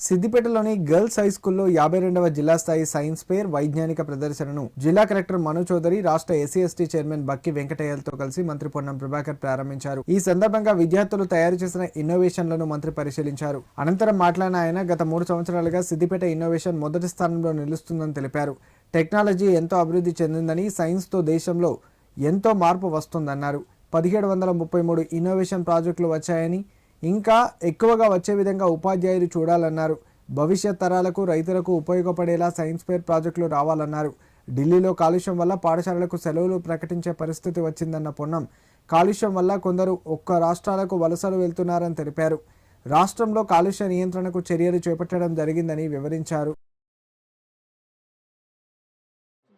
సిద్దిపేటలోని girls high స్కూల్లో 52వ జిల్లా స్థాయి సైన్స్ ఫేర్ వైజ్ఞానిక ప్రదర్శనను జిల్లా కలెక్టర్ మను చౌదరి, రాష్ట్ర ఎస్సీ/ఎస్టీ చైర్మన్ బక్కి వెంకటయ్యలతో కలిసి మంత్రి పొన్నం ప్రభాకర్ ప్రారంభించారు. ఈ సందర్భంగా విద్యార్థులు తయారు చేసిన ఇన్నోవేషన్లను మంత్రి పరిశీలించారు. అనంతరం మాట్లాడిన ఆయన గత 3 సంవత్సరాలుగా సిద్దిపేట ఇన్నోవేషన్ మొదటి స్థానంలో నిలుస్తుందని తెలిపారు. టెక్నాలజీ ఎంతో అభివృద్ధి చెందిందని, సైన్స్తో దేశంలో ఎంతో మార్పు వస్తుందన్నారు. 1733 ఇన్నోవేషన్ ప్రాజెక్టులు వచ్చాయని, ఇంకా ఎక్కువగా వచ్చే విధంగా ఉపాధ్యాయులు చూడాలన్నారు. భవిష్యత్ తరాలకు, రైతులకు ఉపయోగపడేలా సైన్స్ ఫేర్ ప్రాజెక్టులు రావాలన్నారు. ఢిల్లీలో కాలుష్యం వల్ల పాఠశాలలకు సెలవులు ప్రకటించే పరిస్థితి వచ్చిందన్న పొన్నం, కాలుష్యం వల్ల కొందరు ఒక్క రాష్ట్రాలకు వలసలు వెళ్తున్నారని తెలిపారు. రాష్ట్రంలో కాలుష్య నియంత్రణకు చర్యలు చేపట్టడం జరిగిందని వివరించారు.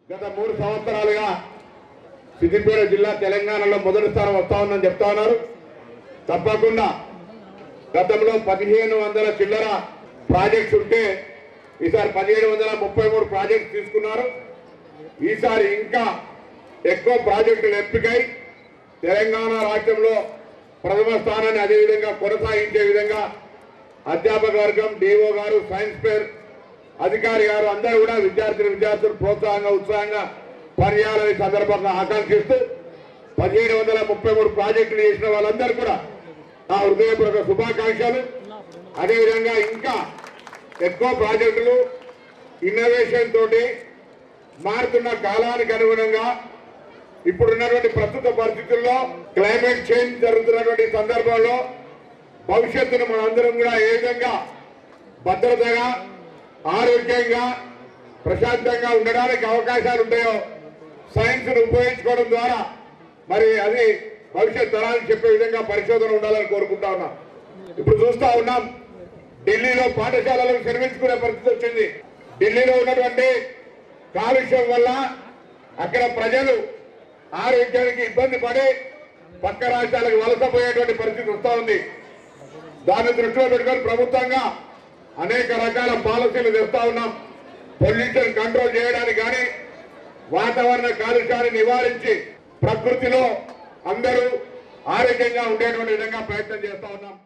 గత 3 సంవత్సరాలుగా సిద్దిపేట జిల్లా తెలంగాణలో మొదటి స్థానం వస్తా ఉందని చెప్తా ఉన్నారు. తప్పకుండా గతంలో 1500 చిల్లర ప్రాజెక్ట్స్ ఉంటే ఈసారి 1733 ప్రాజెక్ట్స్ తీసుకున్నారు. ఈసారి ఇంకా ఎక్కువ ప్రాజెక్టులు ఎంపికై తెలంగాణ రాష్ట్రంలో ప్రథమ స్థానాన్ని అదేవిధంగా కొనసాగించే విధంగా అధ్యాపక వర్గం, డిఓ గారు, సైన్స్ ఫేర్ అధికారి గారు అందరూ కూడా విద్యార్థులు ప్రోత్సాహంగా, ఉత్సాహంగా పనిచేయాలని సందర్భంగా ఆకాంక్షిస్తూ 1733 ప్రాజెక్టులు చేసిన వాళ్ళందరూ కూడా నా హృదయపూర్వక శుభాకాంక్షలు. అదేవిధంగా ఇంకా ఎక్కువ ప్రాజెక్టులు ఇన్నోవేషన్ తోటి మారుతున్న కాలానికి అనుగుణంగా ఇప్పుడున్నటువంటి ప్రస్తుత పరిస్థితుల్లో క్లైమేట్ చేంజ్ జరుగుతున్నటువంటి సందర్భంలో భవిష్యత్తును మనందరం కూడా ఏ విధంగా భద్రతగా, ఆరోగ్యంగా, ప్రశాంతంగా ఉండడానికి అవకాశాలు ఉంటాయో సైన్స్ను ఉపయోగించుకోవడం ద్వారా మరి అది భవిష్యత్ తరానికి చెప్పే విధంగా పరిశోధన ఉండాలని కోరుకుంటా ఉన్నాం. ఇప్పుడు చూస్తా ఉన్నాం, ఢిల్లీలో పాఠశాలలకు నిర్మించుకునే పరిస్థితి వచ్చింది. ఢిల్లీలో ఉన్నటువంటి కాలుష్యం వల్ల అక్కడ ప్రజలు ఆరోగ్యానికి ఇబ్బంది పడి పక్క రాష్ట్రాలకు వలసపోయేటువంటి పరిస్థితి వస్తూ ఉంది. దాన్ని దృష్టిలో పెట్టుకొని ప్రభుత్వంగా అనేక రకాల పాలసీలు తెస్తా ఉన్నాం. పొల్యూషన్ కంట్రోల్ చేయడానికి కానీ, వాతావరణ కాలుష్యాన్ని నివారించి ప్రకృతిలో అందరూ ఆరోగ్యంగా ఉండేటువంటి విధంగా ప్రయత్నం చేస్తా ఉన్నాం.